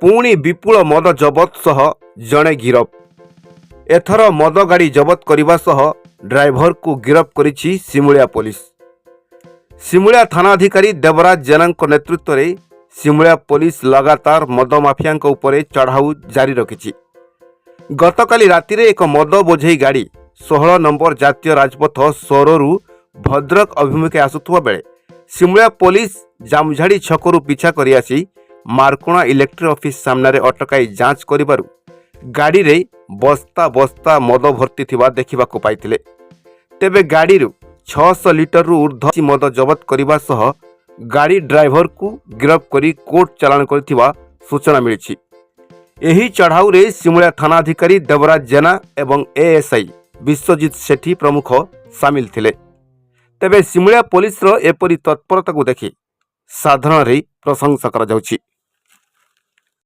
पुणी विपुल मद जबत सह जड़े गिरफ। एथर मद गाड़ी जबत करने सह ड्राइवर को गिरफ करिछि सिमुलिया पुलिस। सिमुलिया थाना अधिकारी देवराज जेना नेतृत्व में सिमुलिया पुलिस लगातार मद माफिया उपरे चढ़ाऊ जारी रखिछि। गतकाली रातिरे एक मद बोझई गाड़ी 16 नंबर जातीय राजपथ सोररू भद्रक अभिमुखे आसुवा बेले सिमुलिया पुलिस जामझाड़ी छकरू पिछा करी आसी मारकोणा इलेक्ट्रिक ऑफिस सामने अटकाई जांच करिबारु गाड़ी रे बस्ता बस्ता मद भर्ती थिबा देखिबाकू पाइथिले। तेबे गाड़ी 600 लिटर रु ऊर्ध्व मद जबत करने सह गाड़ी ड्राइवर को गिरफ करी कोर्ट चालाण करथिबा सूचना मिली। एही चढ़ाऊ रे सिमुलिया थाना अधिकारी देवराज जेना एवं एएसआई विश्वजीत सेठी प्रमुख सामिल थिले। तेबे सिमुलिया पुलिस रो एपरी तत्परता को देखि साधारण रे प्रशंसा करा जाउछि।